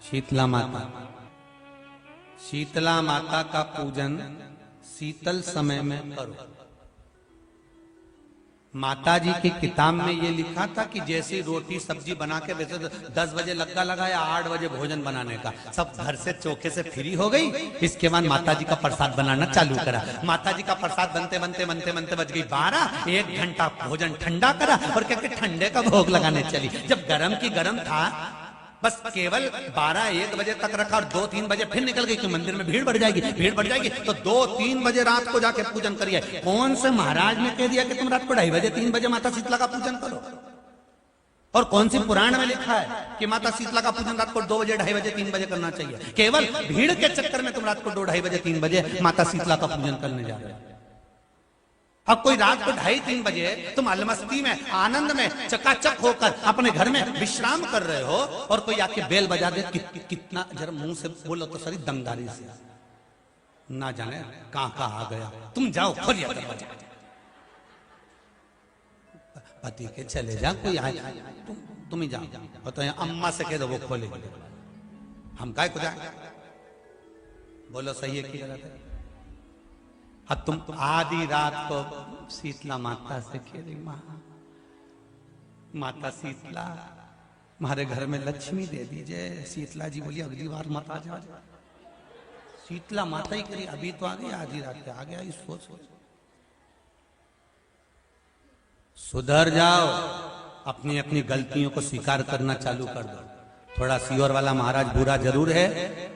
शीतला माता। शीतला माता का पूजन शीतल समय में करो। माता जी की किताब में ये लिखा था कि जैसी रोटी सब्जी बना के, वैसे तो 10 बजे लग्गा लगाया, 8 बजे भोजन बनाने का, सब घर से चौके से फ्री हो गई। इसके बाद माता जी का प्रसाद बनाना चालू करा। माता जी का प्रसाद बनते बनते बनते बनते बज गई 12। 1 घंटा भोजन ठंडा करा और क्या ठंडे का भोग लगाने चली। जब गरम की गरम था, बस केवल 12-1 बजे तक रखा और 2-3 बजे फिर निकल गई कि मंदिर में भीड़ बढ़ जाएगी, भीड़ बढ़ जाएगी, तो 2-3 बजे रात को जाके पूजन करिए। कौन से महाराज ने कह दिया कि तुम रात को 2:30 बजे 3 बजे माता शीतला का पूजन करो? और कौन सी पुराण में लिखा है कि माता शीतला का पूजन रात को 2 बजे 2:30 बजे 3 बजे करना चाहिए? केवल भीड़ के चक्कर में तुम रात को 2-2:30 बजे 3 बजे माता शीतला का पूजन करने जा रहे हो। अब कोई रात को 2:30-3 बजे तुम अलमस्ती में, आनंद में, चकाचक होकर अपने घर में विश्राम कर रहे हो और कोई आके बेल बजा दे, कितना जरा मुंह से बोलो तो सही दमदारी से, ना जाने कहां आ गया। तुम जाओ खोलिए दरवाजा, पति के चले जा, कोई आए, तुम ही जाओ। तो अम्मा से कह दो वो खोलेगी, हम काय को जाए? बोलो सही है कि गलत है? अब तुम आधी रात को शीतला माता से कह रही, माता शीतला हमारे घर में लक्ष्मी दे दीजिए। शीतला जी बोली अगली बार मत आ जाओ। शीतला माता ही करी, अभी तो आ गई, आधी रात पे आ गया। इस सोच सुधर जाओ, अपनी अपनी गलतियों को स्वीकार करना चालू कर दो। थोड़ा सीहोर वाला महाराज बुरा जरूर है,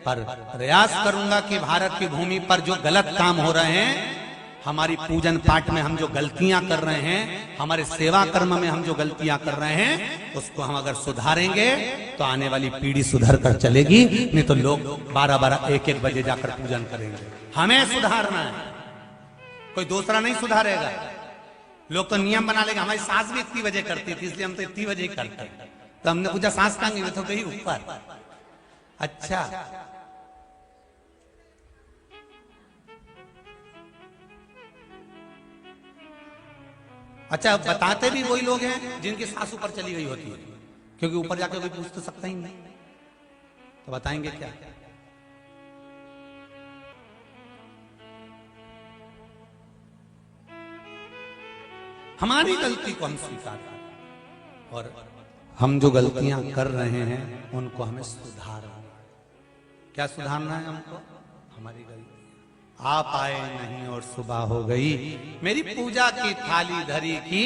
पर प्रयास करूंगा कि भारत की भूमि पर जो गलत काम हो रहे हैं, हमारी पूजन पाठ में हम जो गलतियां कर रहे हैं, हमारे सेवा कर्म में हम जो गलतियां कर रहे हैं, उसको हम अगर सुधारेंगे तो आने वाली पीढ़ी सुधर कर चलेगी। नहीं तो लोग 12-12, 1-1 बजे जाकर पूजन करेंगे। हमें सुधारना है, कोई दूसरा नहीं सुधारेगा। लोग तो नियम बना लेंगे, हमारी सास भी इतनी बजे करती थी इसलिए हम तो इतनी बजे ही करते हैं। तो हमने पूछा सांस कहां गई? तो गई ऊपर। अच्छा, अच्छा, बताते भी वही लोग हैं जिनकी सास ऊपर चली गई होती है, क्योंकि ऊपर जाकर कोई पूछ तो सकता ही नहीं, तो बताएंगे क्या? हमारी गलती को हम स्वीकार करें और हम जो गलतियां कर रहे हैं उनको हमें सुधारना। क्या सुधारना है हमको? हमारी गलती। आप आए नहीं और सुबह हो गई, मेरी पूजा की थाली धरी की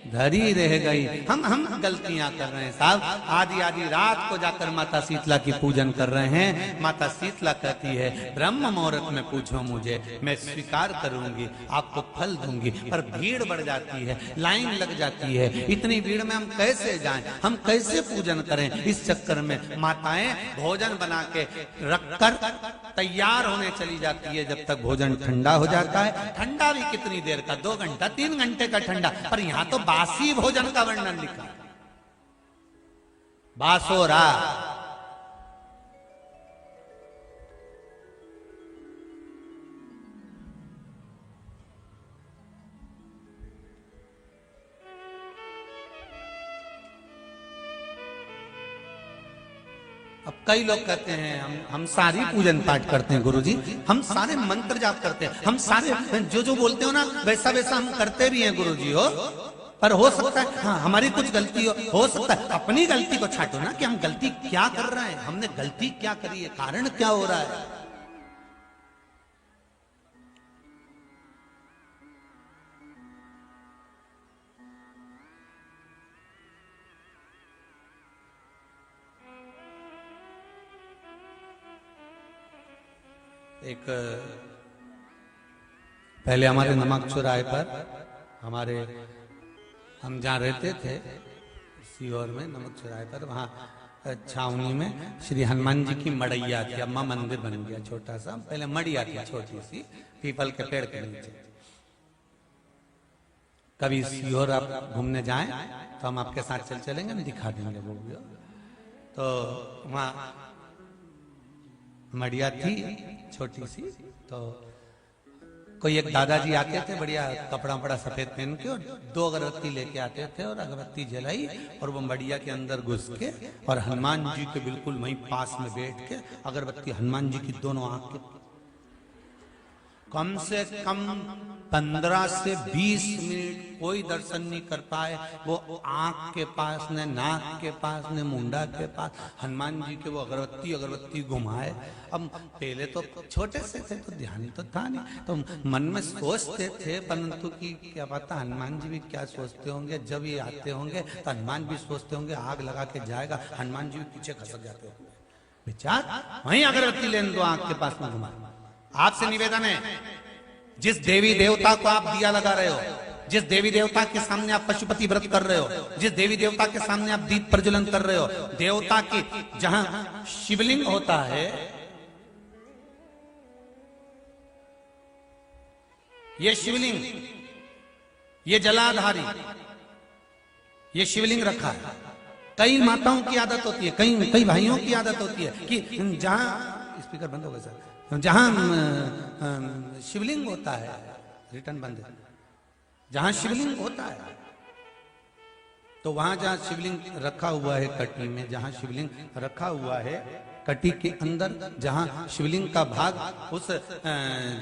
धरी रह गई। हम गलतियां कर रहे हैं साहब। आधी रात को जाकर माता शीतला की पूजन कर रहे हैं। माता शीतला कहती है ब्रह्म मुहूर्त में पूछो मुझे, मैं स्वीकार करूंगी, आपको फल दूंगी। पर भीड़ बढ़ जाती है, लाइन लग जाती है। इतनी भीड़ में हम कैसे जाएं, हम कैसे पूजन करें? इस चक्कर में माताएं भोजन बना के रखकर तैयार होने चली जाती है। जब तक भोजन ठंडा हो जाता है, ठंडा भी कितनी देर का, 2 घंटा 3 घंटे का ठंडा। पर यहां तो बासी भोजन का वर्णन लिखा, बासोरा। अब कई लोग कहते हैं हम सारी पूजन पाठ करते हैं गुरुजी, हम सारे मंत्र जाप करते हैं, हम सारे जो बोलते हो ना वैसा वैसा हम करते भी हैं गुरुजी। हो पर हो सकता है हाँ हमारी कुछ गलती हो सकता है। अपनी गलती को छांटो ना कि हम गलती क्या कर रहे हैं, हमने गलती क्या करी है, कारण क्या हो रहा है। एक पहले हमारे नमक चौराहे पर, हमारे हम जहाँ रहते थे सीहोर में, नमक चौराहे पर, वहाँ छावनी में श्री हनुमान जी की मड़ैया थी। अम्मा मंदिर बन गया छोटा सा, पहले मड़िया थी छोटी सी, पीपल के पेड़ के नीचे। कभी सीहोर आप घूमने जाएं तो हम आपके साथ चलेंगे, हम दिखा देंगे वो भी। तो वहाँ मड़िया थी छोटी सी, तो कोई एक दादाजी आते थे बढ़िया कपड़ा बड़ा सफेद पहन के, और 2 अगरबत्ती लेके आते थे और अगरबत्ती जलाई और वो मड़िया के अंदर घुस के और हनुमान जी के बिल्कुल वहीं पास में बैठ के अगरबत्ती हनुमान जी की दोनों आंख के कम से कम 15 से 20 मिनट कोई दर्शन नहीं कर पाए। वो आंख के पास ने, नाक के पास ने, मुंडा के पास हनुमान जी के वो अगरबत्ती घुमाए। अब पहले तो छोटे से थे तो ध्यान तो था नहीं, तो मन में सोचते थे, परंतु कि क्या पता हनुमान जी भी क्या सोचते होंगे। जब ये आते होंगे तो हनुमान भी सोचते होंगे आग लगा के जाएगा, हनुमान जी भी पीछे खसक जाते होंगे। विचार वहीं अगरबत्ती लेने दो, आंख के पास में घुमा। आपसे निवेदन है, जिस देवी देवता को आप दिया लगा रहे हो, जिस देवी देवता के सामने आप पशुपति व्रत कर रहे हो, जिस देवी देवता के सामने आप दीप प्रज्वलन कर रहे हो, देवता की जहां शिवलिंग होता है, ये शिवलिंग, ये जलाधारी, ये शिवलिंग रखा है। कई माताओं की आदत होती है, कई भाइयों की आदत होती है कि जहां, स्पीकर बंद हो गया सर, जहां शिवलिंग होता है, रिटर्न बंद है, जहां शिवलिंग होता है तो वहां जहां शिवलिंग रखा हुआ है कटी में, जहां शिवलिंग रखा हुआ है कटी के अंदर, जहां शिवलिंग का भाग उस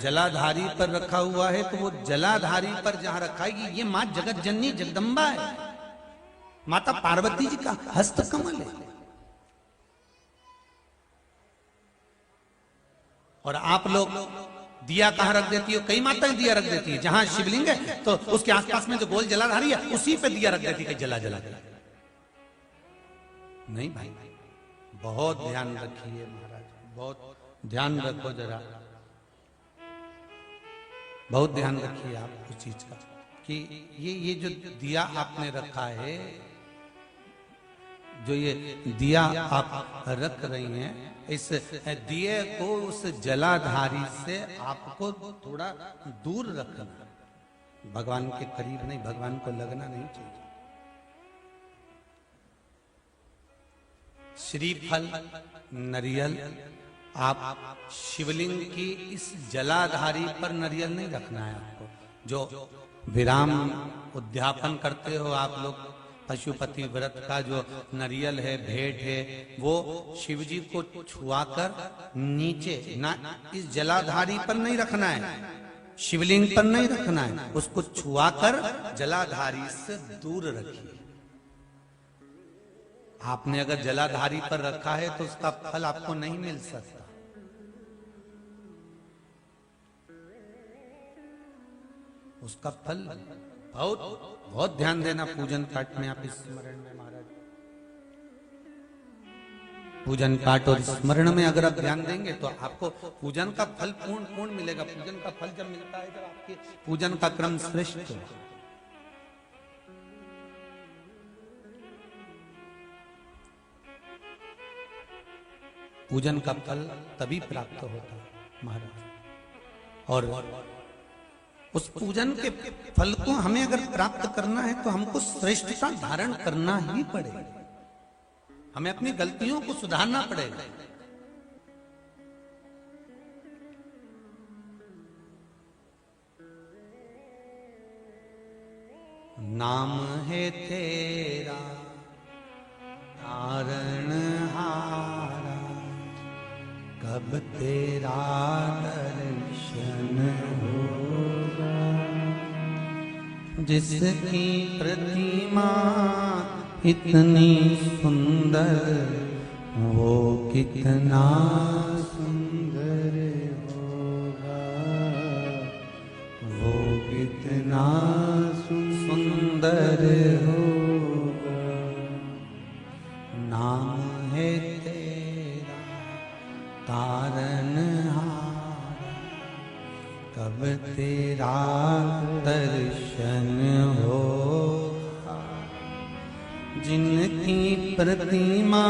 जलाधारी पर रखा हुआ है, तो वो जलाधारी पर जहां रखा है ये मां जगत जननी जगदम्बा है, माता पार्वती जी का हस्त कमल है। और आप लोग दिया कहां रख देती हो? कई माताएं दिया रख देती है, जहां शिवलिंग है तो उसके आसपास में जो गोल जलाधारी है उसी पे दिया रख देती है, जला जला के। नहीं भाई, बहुत ध्यान रखिए महाराज, बहुत ध्यान रखो जरा, बहुत ध्यान रखिए आप उस चीज का कि ये जो दिया आपने रखा है, जो ये दिया आप रख रही हैं, इस दिए को उस जलाधारी से आपको थोड़ा दूर रखना, भगवान के करीब नहीं, भगवान को लगना नहीं चाहिए। श्रीफल नरियल आप शिवलिंग की इस जलाधारी पर नरियल नहीं रखना है आपको। जो विराम उद्यापन करते हो आप लोग, पशुपति व्रत का जो नरियल है, भेंट है, वो शिव जी को छुआकर नीचे ना, इस जलाधारी पर नहीं रखना है, शिवलिंग पर नहीं रखना है, उसको छुआकर जलाधारी से दूर रखिए। आपने अगर जलाधारी पर रखा है तो उसका फल आपको नहीं मिल सकता। उसका फल बहुत ध्यान देना पूजन पाठ में। आप स्मरण में महाराज, पूजन पाठ और स्मरण में अगर आप ध्यान देंगे तो आपको पूजन का फल पूर्ण मिलेगा। पूजन का फल जब मिलता है जब आपके पूजन का क्रम श्रेष्ठ हो। पूजन का फल तभी प्राप्त होता है महाराज। और उस पूजन के फल को हमें अगर प्राप्त करना है तो हमको श्रेष्ठता धारण करना ही पड़ेगा, हमें अपनी गलतियों को सुधारना पड़ेगा। नाम है तेरा तारणहारा, कब तेरा दर्शन होगा। जिसकी प्रतिमा इतनी सुंदर, वो कितना सुंदर होगा, वो कितना सुंदर होगा। नाम है तेरा तारणहारा, कब तेरा दर्शन होगा। जिनकी प्रतिमा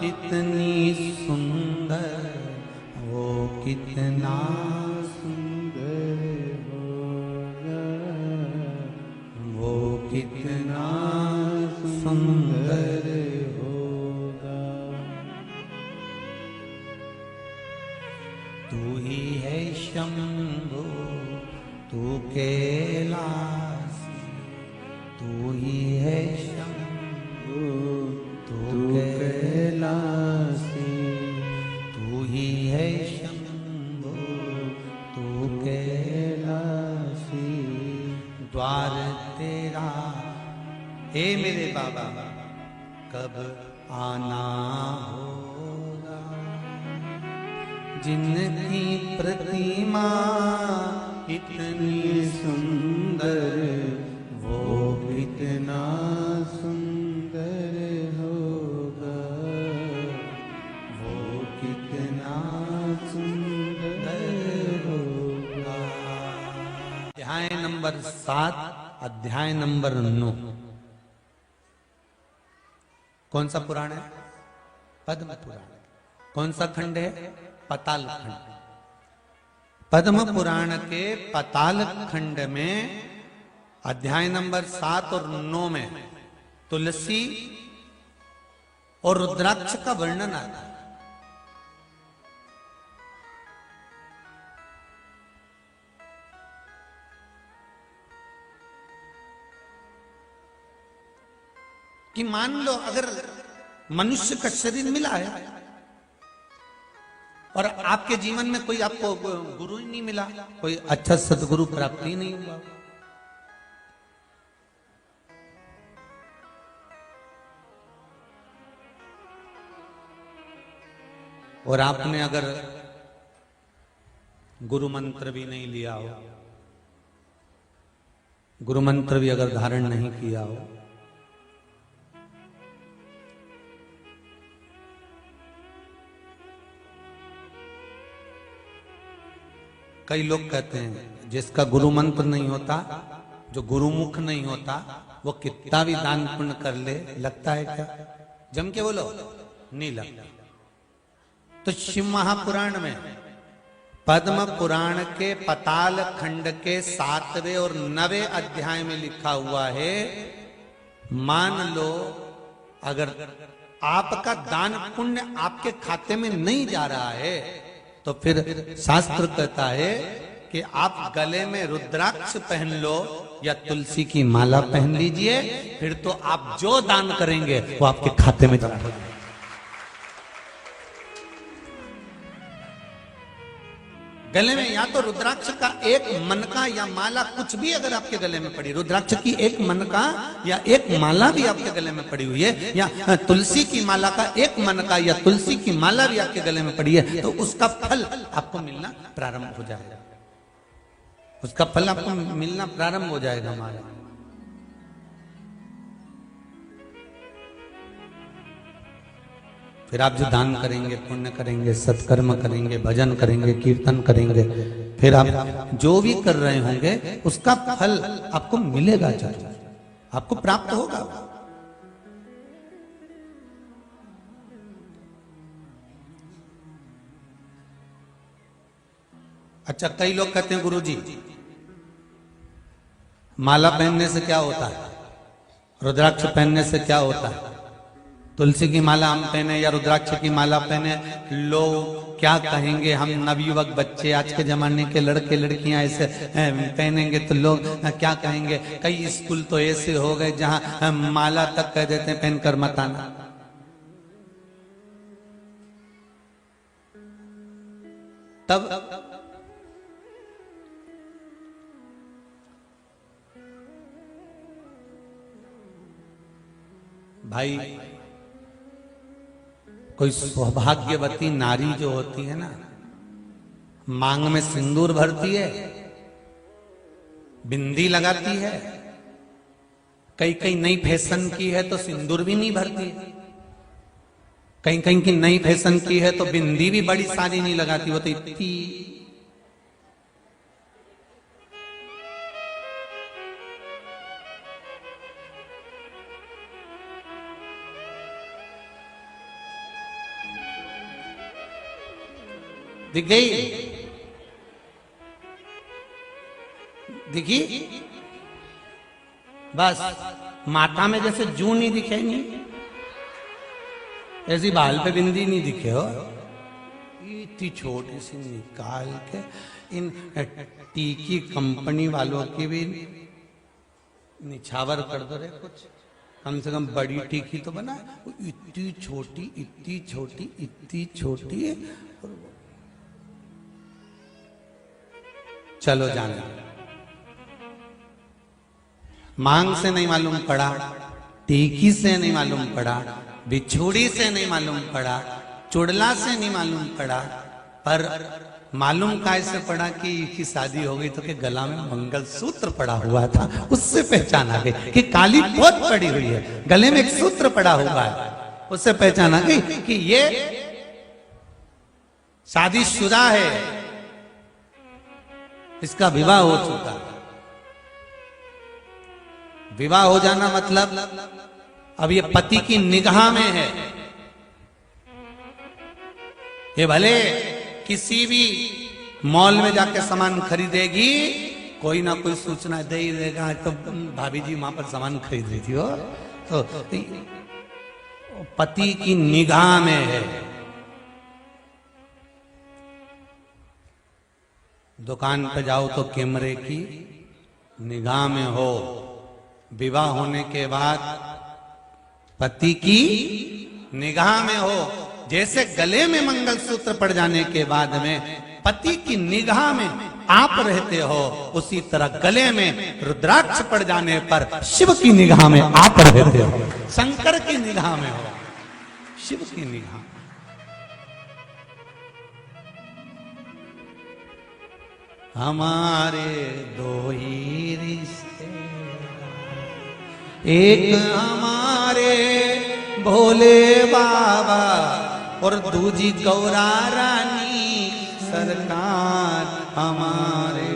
इतनी सुंदर, वो कितना सुंदर होगा, वो कितना सुंदर होगा। तू ही है शंभु तू कैलासी, तू ही है शंभु तू कैलासी, तू ही है शंभु तू कैलासी। द्वार तेरा हे मेरे बाबा कब आना होगा, जिनकी प्रतिमा इतनी सुंदर वो कितना सुंदर होगा, वो कितना सुंदर होगा। अध्याय नंबर 7 अध्याय नंबर 9 कौन सा पुराण है? पद्म पुराण। कौन सा खंड है? पाताल खंड। पद्म पुराण के पाताल खंड में अध्याय नंबर 7 और 9 में तुलसी और रुद्राक्ष का वर्णन आता है। कि मान लो अगर मनुष्य का शरीर मिला है और आपके जीवन में कोई आपको गुरु ही नहीं मिला, कोई अच्छा सदगुरु प्राप्ति नहीं हुआ, और आपने अगर गुरु मंत्र भी नहीं लिया हो, गुरु मंत्र भी अगर धारण नहीं किया हो, कई लोग कहते हैं जिसका गुरु मंत्र नहीं होता, जो गुरुमुख नहीं होता, वो कितना भी दान पुण्य कर ले लगता है क्या? जम के बोलो, नहीं लगता। तो शिव महापुराण में पद्म पुराण के पाताल खंड के 7वें और 9वें अध्याय में लिखा हुआ है, मान लो अगर आपका दान पुण्य आपके खाते में नहीं जा रहा है तो फिर शास्त्र कहता है कि आप गले में रुद्राक्ष पहन लो या तुलसी की माला पहन लीजिए, फिर तो आप जो दान करेंगे वो आपके खाते में जमा हो जाएगा। गले में या तो रुद्राक्ष का एक मनका या माला कुछ भी अगर आपके गले में पड़ी, रुद्राक्ष की एक मनका या एक माला भी आपके गले में पड़ी हुई है, या तुलसी की माला का एक मनका या तुलसी की माला भी आपके गले में पड़ी है, तो उसका फल आपको मिलना प्रारंभ हो जाएगा। उसका फल आपको मिलना प्रारंभ हो जाएगा। हमारा फिर आप जो दान करेंगे, पुण्य करेंगे, सत्कर्म करेंगे, भजन करेंगे, कीर्तन करेंगे, फिर आप जो भी कर रहे होंगे उसका फल आपको मिलेगा, जरूर आपको प्राप्त होगा। अच्छा, कई लोग कहते हैं गुरुजी माला पहनने से क्या होता है, रुद्राक्ष पहनने से क्या होता है? तुलसी की माला हम पहने या रुद्राक्ष की माला पहने, लोग क्या कहेंगे? हम नवयुवक बच्चे, आज के जमाने के लड़के लड़कियां ऐसे पहनेंगे तो लोग क्या कहेंगे? कई स्कूल तो ऐसे हो गए जहां माला तक कह देते हैं पहनकर मत आना। तब भाई कोई सौभाग्यवती नारी जो होती है ना, मांग में सिंदूर भरती है, बिंदी लगाती है, कई कई नई फैशन की है तो सिंदूर भी नहीं भरती है, कहीं कहीं की नई फैशन की है तो बिंदी भी बड़ी सारी नहीं लगाती, वो तो इतनी दिख गई, दिखी बस। माथा में जैसे जू नहीं दिखे, नहीं ऐसी बाल पे बिंदी नहीं दिखे हो, इतनी छोटी सी निकाल के इन टीकी कंपनी वालों की भी निछावर कर दो रे कुछ, कम से कम बड़ी टीकी तो बना। इतनी छोटी इतनी छोटी इतनी छोटी है। चलो जाने, मांग से नहीं मालूम पड़ा, टीकी से नहीं मालूम पड़ा, बिछुड़ी से नहीं मालूम पड़ा, चुड़ला से नहीं मालूम पड़ा, पर मालूम कैसे पड़ा कि इसकी शादी हो गई तो कि गला में मंगलसूत्र पड़ा हुआ था, उससे पहचान आ गई कि काली पोत पड़ी हुई है, गले में एक सूत्र पड़ा हुआ है, उससे पहचान आ गई कि ये शादीशुदा है, इसका विवाह हो चुका। विवाह हो जाना मतलब अब ये पति की निगाह में है। ये भले किसी भी मॉल में जाके सामान खरीदेगी, कोई ना कोई सूचना दे ही देगा, तो भाभी जी वहां पर सामान खरीद रही थी हो, तो पति की निगाह में है। दुकान पे जाओ तो कैमरे की निगाह में हो, विवाह होने के बाद पति की निगाह में हो। जैसे गले में मंगलसूत्र पड़ जाने के बाद में पति की निगाह में आप रहते हो, उसी तरह गले में रुद्राक्ष पड़ जाने पर शिव की निगाह में आप रहते हो, शंकर की निगाह में हो, शिव की निगाह। हमारे दो ही रिश्ते, एक हमारे भोले बाबा और दूजी गौरा रानी सरकार, हमारे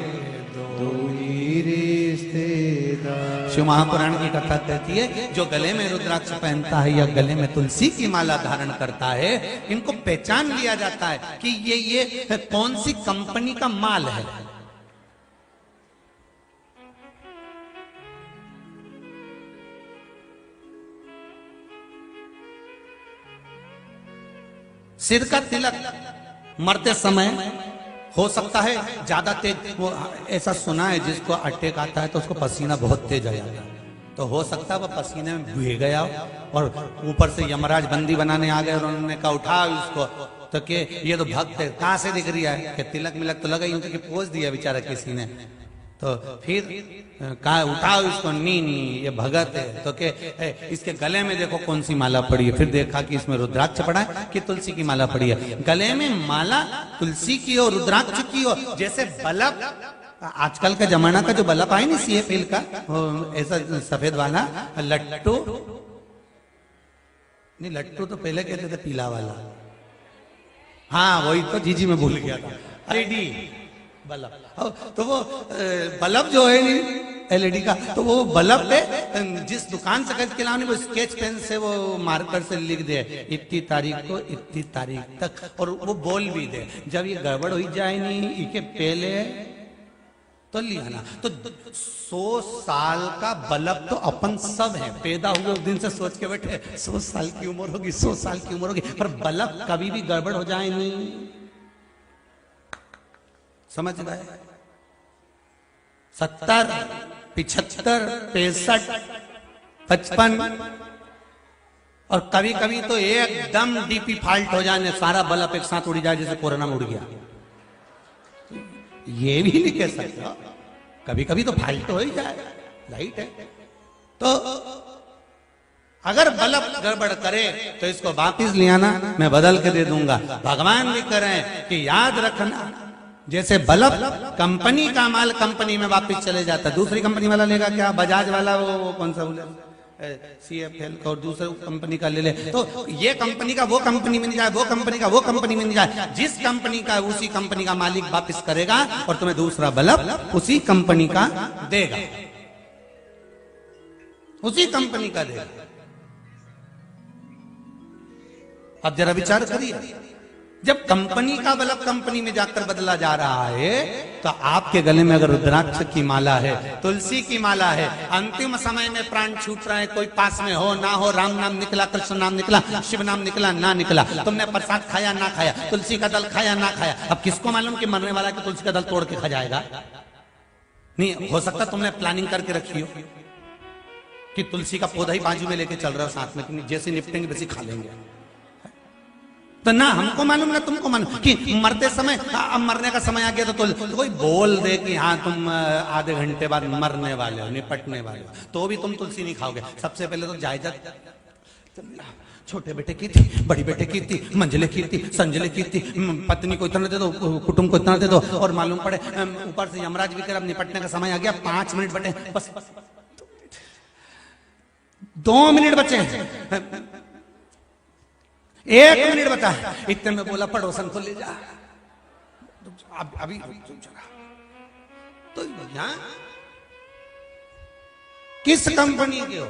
दो ही रिश्तेदार। शिव महापुराण की कथा कहती है, जो गले में रुद्राक्ष पहनता है या गले में तुलसी की माला धारण करता है, इनको पहचान लिया जाता है कि ये कौन सी कंपनी का माल है। सिर का तिलक मरते समय हो सकता है ज्यादा तेज, वो ऐसा सुना है जिसको अटैक आता है तो उसको पसीना बहुत तेज आ जाता है, तो हो सकता है वो पसीने में भीग गया और ऊपर से यमराज बंदी बनाने आ गए और उन्होंने कहा उठाओ इसको, तो कि ये तो भक्त है, कहां से दिख रही है कि तिलक मिलक तो लगा ही, उनके पोज दिया बेचारा किसी ने, तो फिर कहा उठाओ इसको, नी ये भगत है, तो के इसके गले में देखो कौन सी माला पड़ी है, फिर देखा कि इसमें रुद्राक्ष पड़ा है कि तुलसी की माला पड़ी है। गले में माला तुलसी की हो, रुद्राक्ष की हो, जैसे बल्ब, आजकल का जमाना का जो बल्ब आए नहीं CFL का, ऐसा सफेद वाला लट्टू, नहीं लट्टू तो पहले कहते थे पीला वाला, हाँ वही तो जीजी में भूल गया था, LED बल्ब, तो वो बल्ब जो है LED का, तो वो बल्ब पे जिस दुकान से खरीद के लाने, वो स्केच पेन से वो मार्कर से लिख दे इतनी तारीख को इतनी तारीख तक, और वो बोल भी दे जब ये गड़बड़ हो जाए नहीं इसके पहले तो लिया ना। तो 100 साल का बल्ब तो अपन सब है, पैदा हुए उस दिन से सोच के बैठे 100 साल की उम्र होगी, 100 साल की उम्र होगी, पर बल्ब कभी भी गड़बड़ हो जाए नहीं, समझ गए। 70, 75, 65, 55 और कभी कभी तो एकदम डीपी फॉल्ट हो जाने, सारा बल्ब एक साथ उड़ जाए जैसे कोरोना में उड़ गया, ये भी नहीं कह सकता, कभी कभी तो फॉल्ट हो ही जाए, लाइट है। तो अगर बल्ब गड़बड़ करे तो इसको वापिस ले आना, मैं बदल के दे दूंगा। भगवान भी करें कि याद रखना, जैसे बल्ब कंपनी का माल कंपनी में वापस चले जाता है, दूसरी कंपनी वाला लेगा क्या, बजाज वाला वो कौन सा बोले CFL और दूसरे कंपनी का ले ले, तो ये कंपनी का वो कंपनी में नहीं जाए, वो कंपनी का वो कंपनी में नहीं जाए, जिस कंपनी का उसी कंपनी का मालिक वापस करेगा और तुम्हें दूसरा बल्ब उसी कंपनी का देगा, उसी कंपनी का देगा। अब जरा विचार करिए, जब कंपनी का बल्ब कंपनी में जाकर बदला जा रहा है, तो आपके गले में अगर रुद्राक्ष की माला है, तुलसी की माला है, अंतिम समय में प्राण छूट रहा है, कोई पास में हो ना हो, राम नाम निकला, कृष्ण नाम निकला, शिव नाम निकला ना निकला, तुमने प्रसाद खाया ना खाया, तुलसी का दल खाया ना खाया, अब किसको मालूम कि मरने वाला कि तुलसी का दल तोड़ के खा जाएगा? नहीं हो सकता तुमने प्लानिंग करके रखी हो कि तुलसी का पौधा ही बाजू में लेके चल रहा हो साथ में, कि जैसे निपटेंगे वैसे खा लेंगे। तो ना हमको मालूम ना तुमको मालूम कि मरते समय, अब मरने का समय आ गया तो कोई बोल दे कि हाँ तुम आधे घंटे बाद मरने वाले हो, निपटने वाले हो, तो भी तुम तुलसी नहीं खाओगे। सबसे पहले तो जायजा, छोटे बेटे की थी, बड़ी बेटे की थी, मंजिले की थी, संजले की थी, पत्नी को इतना दे दो, कुटुंब को इतना दे दो, और मालूम पड़े ऊपर से यमराज भी कर अब निपटने का समय आ गया, 5 मिनट बटे, बस 2 मिनट बचे, 1 मिनट बता, इतने में बोला पड़ोसन को ले जा, अभी तो यहाँ किस कंपनी के हो?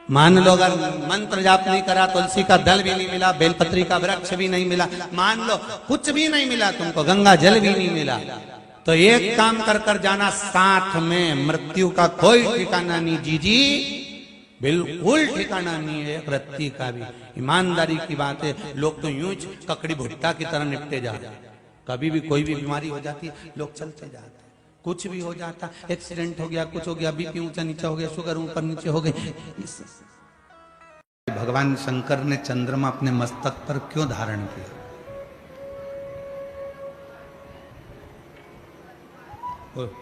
मान लो अगर मंत्र जाप नहीं करा, तुलसी का दल भी नहीं मिला, बेलपत्री का वृक्ष भी नहीं मिला, मान लो कुछ भी नहीं मिला तुमको, गंगा जल भी नहीं मिला, तो एक काम कर कर जाना, साथ में मृत्यु का कोई ठिकाना नहीं जीजी, बिल्कुल ठिकाना नहीं है एक रत्ती का भी। ईमानदारी की बात है, लोग तो यूं ककड़ी भुट्टा की तरह निपटे जाते, कभी भी कोई भी बीमारी हो जाती है लोग चलते जाते, कुछ भी हो जाता, एक्सीडेंट हो गया, कुछ हो गया, बीपी ऊंचा नीचा हो गया, शुगर ऊपर नीचे हो गई। भगवान शंकर ने चंद्रमा अपने मस्तक पर क्यों धारण किया?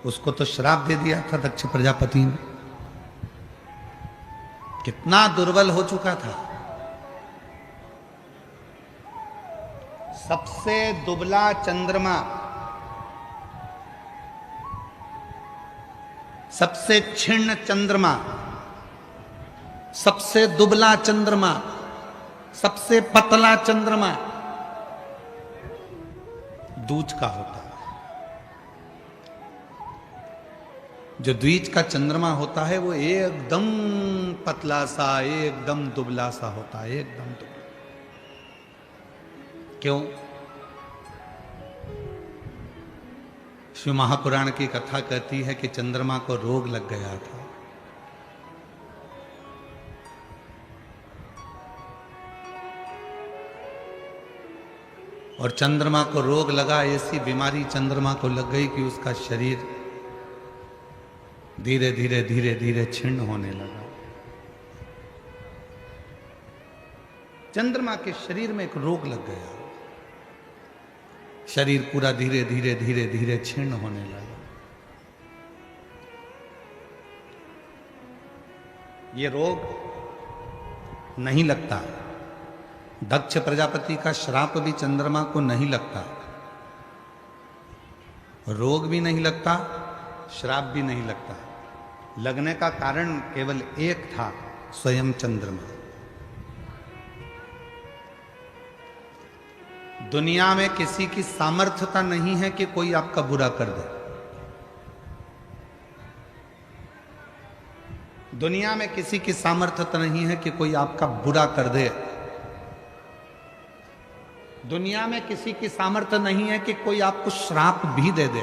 उसको तो श्राप दे दिया था दक्ष प्रजापति ने, कितना दुर्बल हो चुका था। सबसे दुबला चंद्रमा, सबसे क्षीण चंद्रमा, सबसे दुबला चंद्रमा, सबसे पतला चंद्रमा दूज का होता है। जो द्विज का चंद्रमा होता है वो एकदम पतला सा, एकदम दुबला सा होता है, एकदम दुबला। क्यों? शिव महापुराण की कथा कहती है कि चंद्रमा को रोग लग गया था, और चंद्रमा को रोग लगा, ऐसी बीमारी चंद्रमा को लग गई कि उसका शरीर धीरे धीरे धीरे धीरे छिन्न होने लगा। चंद्रमा के शरीर में एक रोग लग गया, शरीर पूरा धीरे धीरे धीरे धीरे छिन्न होने लगा। ये रोग नहीं लगता, दक्ष प्रजापति का श्राप भी चंद्रमा को नहीं लगता, रोग भी नहीं लगता, श्राप भी नहीं लगता। लगने का कारण केवल एक था, स्वयं चंद्रमा। दुनिया में किसी की सामर्थ्यता नहीं है कि कोई आपका बुरा कर दे। दुनिया में किसी की सामर्थ्यता नहीं है कि कोई आपका बुरा कर दे। दुनिया में किसी की सामर्थ्य नहीं है कि कोई आपको श्राप भी दे दे,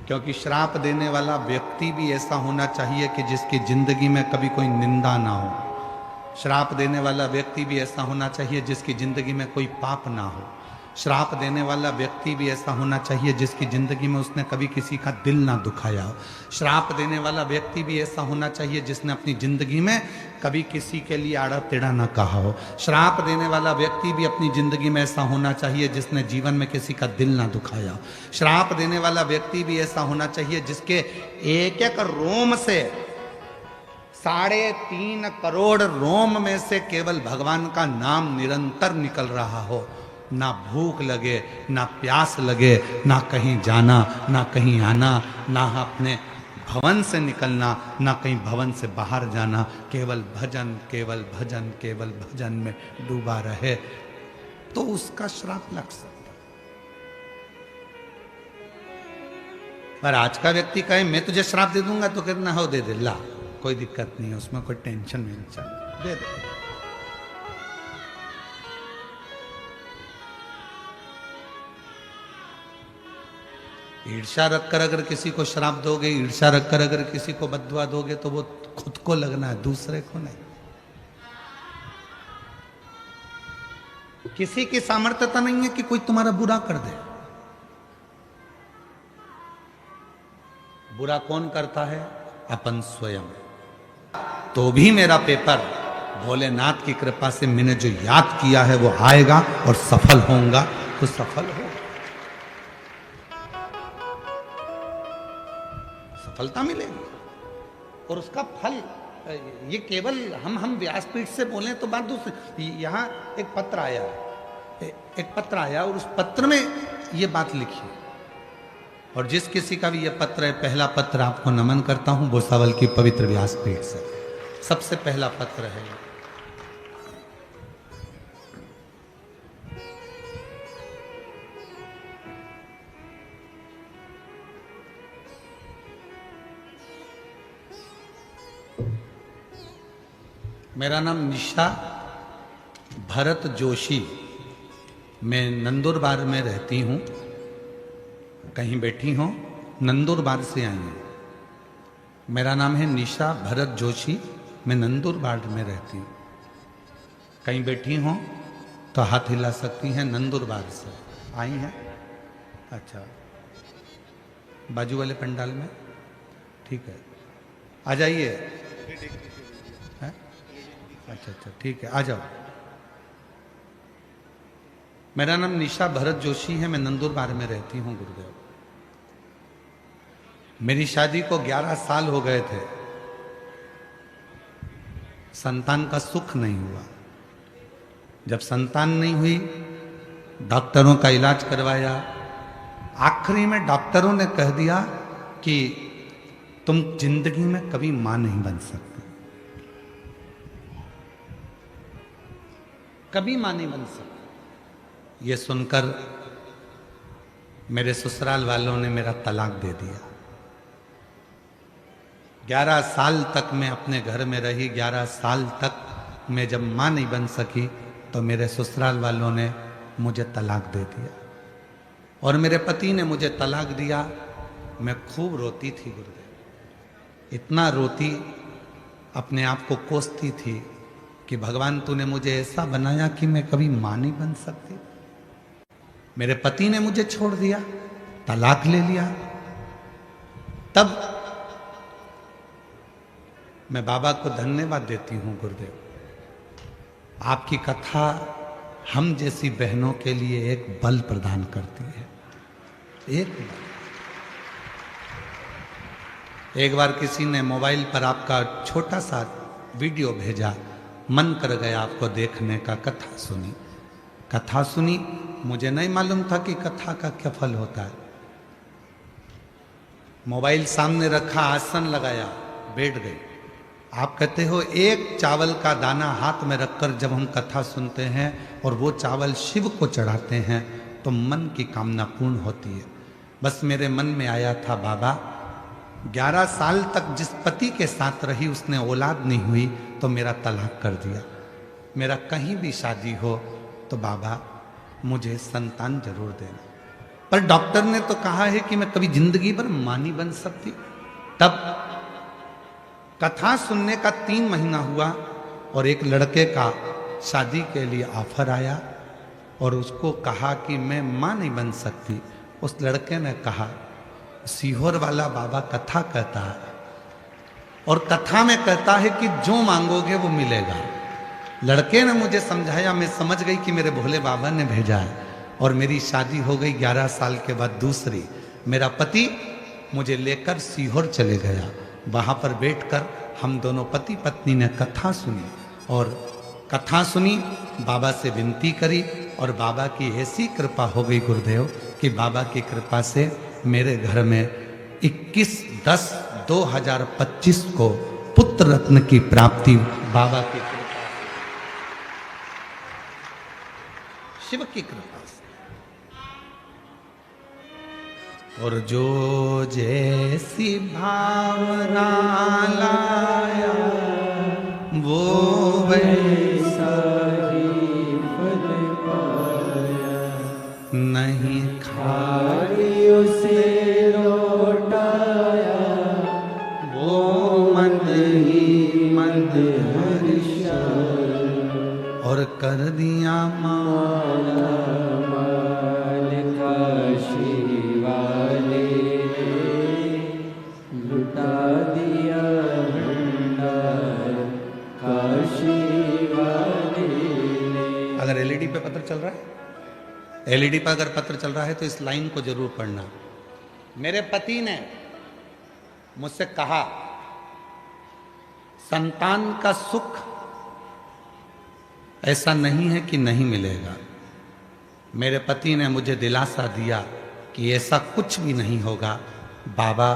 क्योंकि श्राप देने वाला व्यक्ति भी ऐसा होना चाहिए कि जिसकी जिंदगी में कभी कोई निंदा ना हो। श्राप देने वाला व्यक्ति भी ऐसा होना चाहिए जिसकी जिंदगी में कोई पाप ना हो। श्राप देने वाला व्यक्ति भी ऐसा होना चाहिए जिसकी जिंदगी में उसने कभी किसी का दिल ना दुखाया हो। श्राप देने वाला व्यक्ति भी ऐसा होना चाहिए जिसने अपनी जिंदगी में कभी किसी के लिए आड़ा टेढ़ा ना कहा हो। श्राप देने वाला व्यक्ति भी अपनी जिंदगी में ऐसा होना चाहिए जिसने जीवन में किसी का दिल ना दुखाया हो। श्राप देने वाला व्यक्ति भी ऐसा होना चाहिए जिसके एक एक रोम से 3.5 करोड़ रोम में से केवल भगवान का नाम निरंतर निकल रहा हो। ना भूख लगे, ना प्यास लगे, ना कहीं जाना, ना कहीं आना, ना अपने भवन से निकलना, ना कहीं भवन से बाहर जाना, केवल भजन केवल भजन केवल भजन में डूबा रहे, तो उसका श्राप लग सकता। पर आज का व्यक्ति कहे मैं तुझे श्राप दे दूंगा तो कितना हो दे दे, ला कोई दिक्कत नहीं है, उसमें कोई टेंशन नहीं चाहिए, दे दे। ईर्ष्या रखकर अगर किसी को श्राप दोगे, ईर्ष्या रखकर अगर किसी को बद्दुआ दोगे तो वो खुद को लगना है, दूसरे को नहीं। किसी की सामर्थ्यता नहीं है कि कोई तुम्हारा बुरा कर दे। बुरा कौन करता है? अपन स्वयं। तो भी मेरा पेपर भोलेनाथ की कृपा से मैंने जो याद किया है वो आएगा और सफल होऊंगा तो सफल हो, सफलता मिलेगी। और उसका फल ये केवल हम व्यासपीठ से बोलें तो बात दूसरी। यहाँ एक पत्र आया और उस पत्र में ये बात लिखी है। और जिस किसी का भी ये पत्र है, पहला पत्र आपको नमन करता हूं भुसावल की पवित्र व्यासपीठ से। सबसे पहला पत्र है मेरा नाम निशा भरत जोशी, मैं नंदुरबार में रहती हूँ। कहीं बैठी हो, नंदुरबार से आई हूँ। मेरा नाम है निशा भरत जोशी, मैं नंदुरबार में रहती हूँ। कहीं बैठी हो तो हाथ हिला सकती हैं। नंदुरबार से आई हैं। अच्छा, बाजू वाले पंडाल में, ठीक है, आ जाइए। अच्छा, ठीक है, आ जाओ। मेरा नाम निशा भरत जोशी है, मैं नंदुरबार में रहती हूँ गुरुदेव। मेरी शादी को 11 साल हो गए थे, संतान का सुख नहीं हुआ। जब संतान नहीं हुई, डॉक्टरों का इलाज करवाया। आखिरी में डॉक्टरों ने कह दिया कि तुम जिंदगी में कभी मां नहीं बन सकते, कभी मां नहीं बन सकते। ये सुनकर मेरे ससुराल वालों ने मेरा तलाक दे दिया। 11 साल तक मैं अपने घर में रही। 11 साल तक मैं जब मां नहीं बन सकी तो मेरे ससुराल वालों ने मुझे तलाक दे दिया और मेरे पति ने मुझे तलाक दिया। मैं खूब रोती थी गुरुदेव, इतना रोती, अपने आप को कोसती थी कि भगवान तूने मुझे ऐसा बनाया कि मैं कभी मां नहीं बन सकती। मेरे पति ने मुझे छोड़ दिया, तलाक ले लिया। तब मैं बाबा को धन्यवाद देती हूं गुरुदेव, आपकी कथा हम जैसी बहनों के लिए एक बल प्रदान करती है। एक बार किसी ने मोबाइल पर आपका छोटा सा वीडियो भेजा, मन कर गया आपको देखने का। कथा सुनी, मुझे नहीं मालूम था कि कथा का क्या फल होता है। मोबाइल सामने रखा, आसन लगाया, बैठ गए। आप कहते हो एक चावल का दाना हाथ में रखकर जब हम कथा सुनते हैं और वो चावल शिव को चढ़ाते हैं तो मन की कामना पूर्ण होती है। बस मेरे मन में आया था, बाबा 11 साल तक जिस पति के साथ रही उसने औलाद नहीं हुई तो मेरा तलाक कर दिया। मेरा कहीं भी शादी हो तो बाबा मुझे संतान जरूर देना। पर डॉक्टर ने तो कहा है कि मैं कभी जिंदगी भर मां नहीं बन सकती। तब कथा सुनने का 3 महीना हुआ और एक लड़के का शादी के लिए ऑफर आया और उसको कहा कि मैं मां नहीं बन सकती। उस लड़के ने कहा, सीहोर वाला बाबा कथा कहता है और कथा में कहता है कि जो मांगोगे वो मिलेगा। लड़के ने मुझे समझाया, मैं समझ गई कि मेरे भोले बाबा ने भेजा है और मेरी शादी हो गई 11 साल के बाद दूसरी। मेरा पति मुझे लेकर सीहोर चले गया। वहाँ पर बैठकर हम दोनों पति पत्नी ने कथा सुनी और कथा सुनी, बाबा से विनती करी और बाबा की ऐसी कृपा हो गई गुरुदेव कि बाबा की कृपा से मेरे घर में 21/10/2025 को पुत्र रत्न की प्राप्ति बाबा की कृपा से, शिव की कृपा से। और जो जैसी भावना लाया वो वैसा ही फल पाया। नहीं खाई उसे कर दिया माला माल काशी वाले लुटा दिया भंडार काशी वाले। अगर एलईडी पे पत्र चल रहा है, एलईडी पर अगर पत्र चल रहा है तो इस लाइन को जरूर पढ़ना। मेरे पति ने मुझसे कहा संतान का सुख ऐसा नहीं है कि नहीं मिलेगा। मेरे पति ने मुझे दिलासा दिया कि ऐसा कुछ भी नहीं होगा, बाबा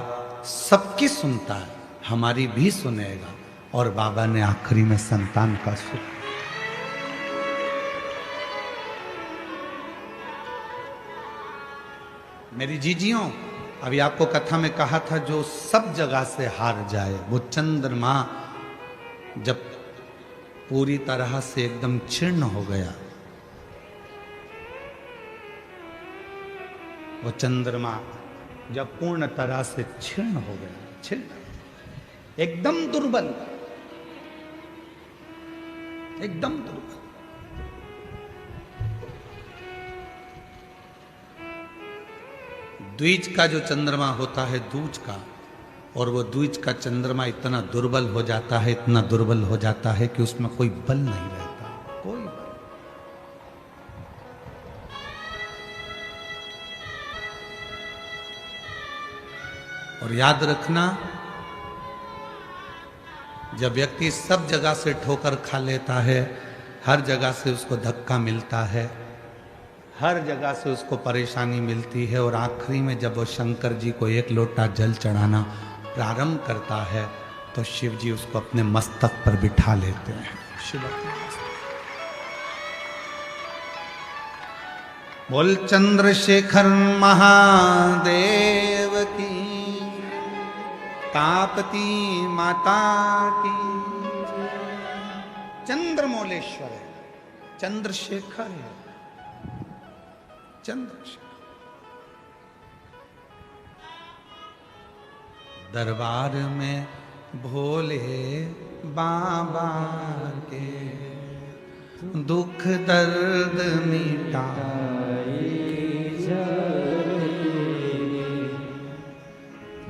सबकी सुनता है, हमारी भी सुनेगा। और बाबा ने आखिरी में संतान का सुख। मेरी जीजियों, अभी आपको कथा में कहा था जो सब जगह से हार जाए, वो चंद्रमा जब पूरी तरह से एकदम क्षीण हो गया, वो चंद्रमा जब पूर्ण तरह से क्षीण हो गया, क्षीण एकदम दुर्बल, एकदम दुर्बल। द्विज का जो चंद्रमा होता है दूज का, और वो द्विज का चंद्रमा इतना दुर्बल हो जाता है, इतना दुर्बल हो जाता है कि उसमें कोई बल नहीं रहता, कोई बल। और याद रखना, जब व्यक्ति सब जगह से ठोकर खा लेता है, हर जगह से उसको धक्का मिलता है, हर जगह से उसको परेशानी मिलती है, और आखिरी में जब वो शंकर जी को एक लोटा जल चढ़ाना प्रारंभ करता है तो शिव जी उसको अपने मस्तक पर बिठा लेते हैं। शिव अपने मस्तक। बोल चंद्रशेखर महादेव की, तापती माता की। चंद्रमौलेश्वर है, चंद्रशेखर है, चंद्रशेखर। दरबार में भोले बाबा के दुख दर्द मिटाए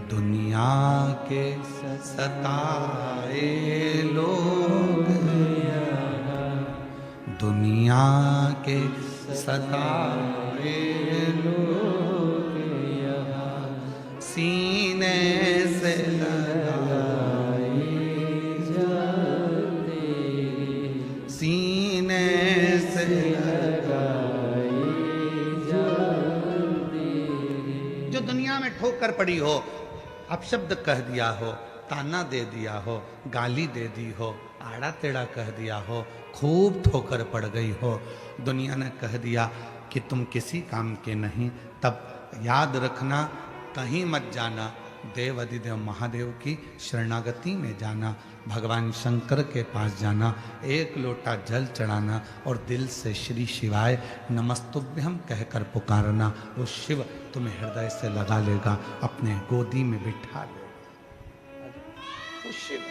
दुनिया के सताए लोग, दुनिया के सताए लोग सीने से लगाए जाते, सीने से लगाए जाते। जो दुनिया में ठोकर पड़ी हो, अपशब्द कह दिया हो, ताना दे दिया हो, गाली दे दी हो, आड़ा टेढ़ा कह दिया हो, खूब ठोकर पड़ गई हो, दुनिया ने कह दिया कि तुम किसी काम के नहीं, तब याद रखना कहीं मत जाना, देव अधिदेव महादेव की शरणागति में जाना, भगवान शंकर के पास जाना, एक लोटा जल चढ़ाना और दिल से श्री शिवाय नमस्तुभ्यम कहकर पुकारना। वो शिव तुम्हें हृदय से लगा लेगा, अपने गोदी में बिठा लेगा। वो शिव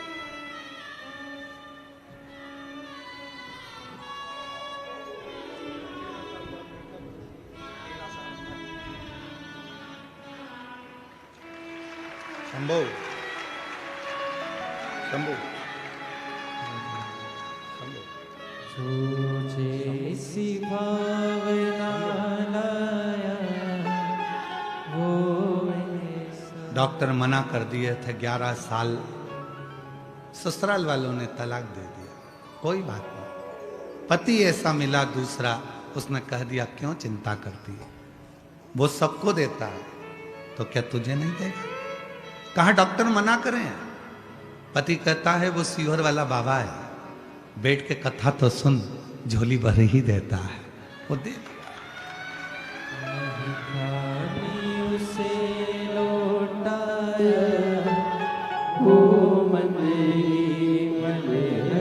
शंभो शंभो जो जैसी भावना लाया वो डॉक्टर मना कर दिए थे, 11 साल ससुराल वालों ने तलाक दे दिया, कोई बात नहीं। पति ऐसा मिला दूसरा, उसने कह दिया क्यों चिंता करती है, वो सबको देता है तो क्या तुझे नहीं देगा। कहा डॉक्टर मना करें, पति कहता है वो सीहोर वाला बाबा है, बैठ के कथा तो सुन, झोली भर ही देता है, वो दे उसे लौटाया वो मन मन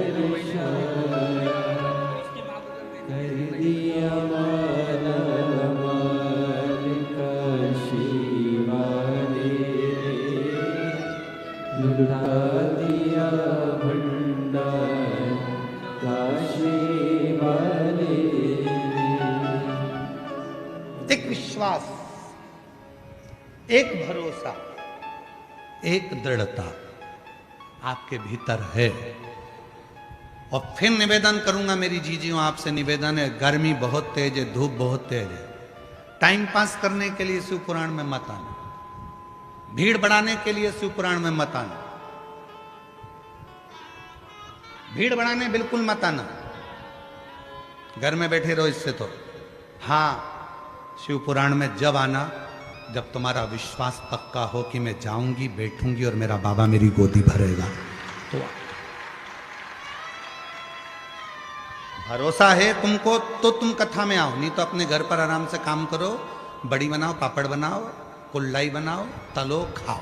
हर्षाया, कर दिया माला माल काशी वाले, लुटा दिया भंडार काशी वाले। विश्वास, एक भरोसा, एक दृढ़ता आपके भीतर है। और फिर निवेदन करूंगा मेरी जीजियों, आपसे निवेदन है, गर्मी बहुत तेज है, धूप बहुत तेज है, टाइम पास करने के लिए शिव पुराण में मत आना, भीड़ बढ़ाने के लिए शिव पुराण में मत आना, भीड़ बढ़ाने बिल्कुल मत आना, घर में बैठे रहो इससे तो। हाँ, शिव पुराण में जब आना जब तुम्हारा विश्वास पक्का हो कि मैं जाऊंगी, बैठूंगी और मेरा बाबा मेरी गोदी भरेगा, तो भरोसा है तुमको तो तुम कथा में आओ, नहीं तो अपने घर पर आराम से काम करो, बड़ी बनाओ, पापड़ बनाओ, कुल्लाई बनाओ, तलो खाओ,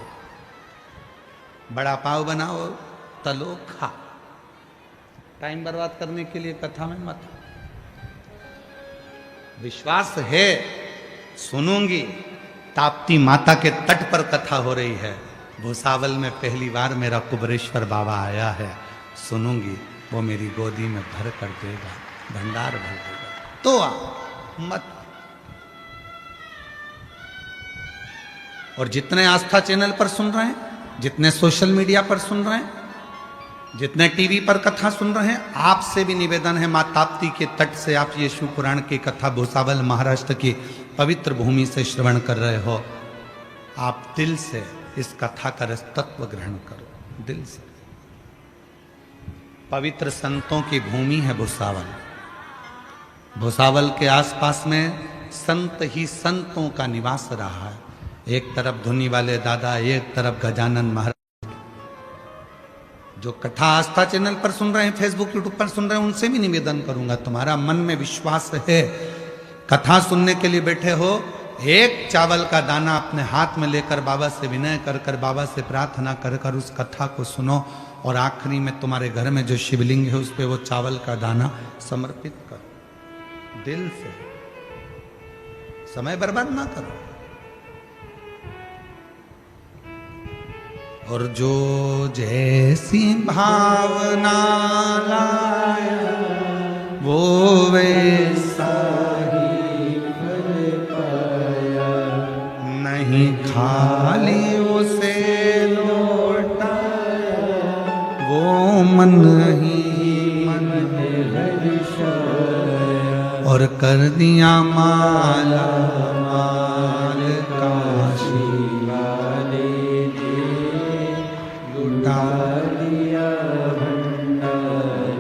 बड़ा पाव बनाओ, तलो खाओ, टाइम बर्बाद करने के लिए कथा में मत। विश्वास है, सुनूंगी। ताप्ती माता के तट पर कथा हो रही है, भूसावल में पहली बार मेरा कुबरेश्वर बाबा आया है, सुनूंगी, वो मेरी गोदी में भर कर देगा, भंडार भर देगा, तो आ मत। और जितने आस्था चैनल पर सुन रहे हैं, जितने सोशल मीडिया पर सुन रहे हैं, जितने टीवी पर कथा सुन रहे हैं, आपसे भी निवेदन है, मां ताप्ती के तट से आप ये शिव पुराण की कथा भूसावल महाराष्ट्र की पवित्र भूमि से श्रवण कर रहे हो, आप दिल से इस कथा का रसतत्व ग्रहण करो, दिल से। पवित्र संतों की भूमि है भूसावल। भूसावल के आसपास में संत ही संतों का निवास रहा है। एक तरफ धुनी वाले दादा, एक तरफ गजानन महाराज। जो कथा आस्था चैनल पर सुन रहे हैं, फेसबुक यूट्यूब पर सुन रहे हैं, उनसे भी निवेदन करूंगा, तुम्हारा मन में विश्वास है, कथा सुनने के लिए बैठे हो, एक चावल का दाना अपने हाथ में लेकर बाबा से विनय कर कर, बाबा से प्रार्थना कर कर उस कथा को सुनो, और आखिरी में तुम्हारे घर में जो शिवलिंग है उस पे वो चावल का दाना समर्पित करो, दिल से। समय बर्बाद ना करो। और जो जैसी भावना लाया वो वैसा ही फल पाया, नहीं खाली उसे लौटाया, वो मन ही मन हर्षाया, और कर दिया माला माल काशी वाले ने लुटा दिया भंडार,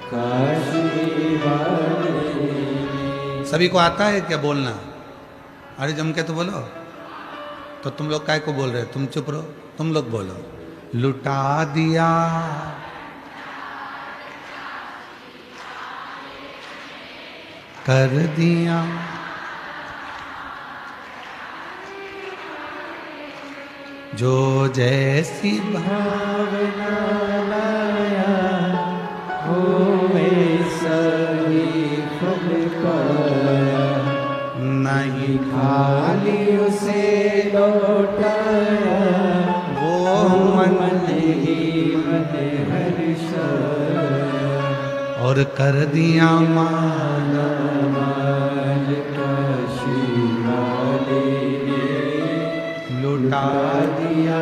काशी वाले ने। सभी को आता है क्या बोलना? अरे जम के तो बोलो। तो तुम लोग काय को बोल रहे हो? तुम चुप रहो, तुम लोग बोलो। लुटा दिया कर दिया जो जैसी भावना लाया हो वैसा ही फल पाया, नहीं खाली उसे लौटाया, वो मन मन ही मन हर्षाया, और कर दिया माला माल काशी वाले ने लुटा दिया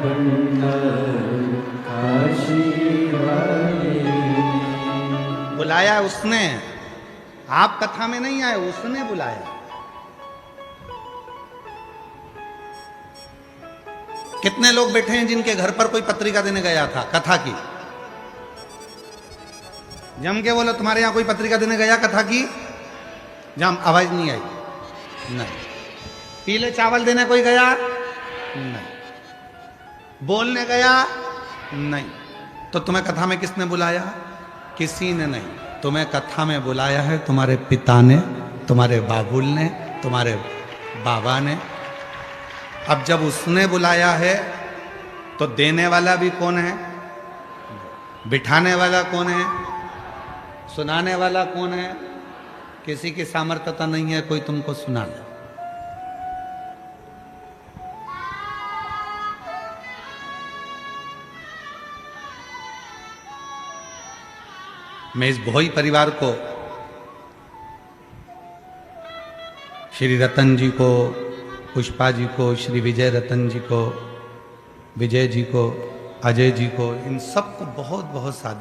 भंडार, काशी वाले ने। बुलाया उसने, आप कथा में नहीं आए, उसने बुलाया। कितने लोग बैठे हैं जिनके घर पर कोई पत्रिका देने गया था कथा की? जम के बोलो, तुम्हारे यहां कोई पत्रिका देने गया कथा की? जम आवाज नहीं आई? नहीं। पीले चावल देने कोई गया? नहीं। बोलने गया? नहीं। तो तुम्हें कथा में किसने बुलाया? किसी ने नहीं। तुम्हें कथा में बुलाया है तुम्हारे पिता ने, तुम्हारे बाबुल ने, तुम्हारे बाबा ने। अब जब उसने बुलाया है तो देने वाला भी कौन है? बिठाने वाला कौन है? सुनाने वाला कौन है? किसी की सामर्थ्यता नहीं है कोई तुमको सुनाना। मैं इस भोई परिवार को श्री रतन जी को, पुष्पा जी को, श्री विजय रतन जी को, विजय जी को, अजय जी को, इन सबको बहुत बहुत साधु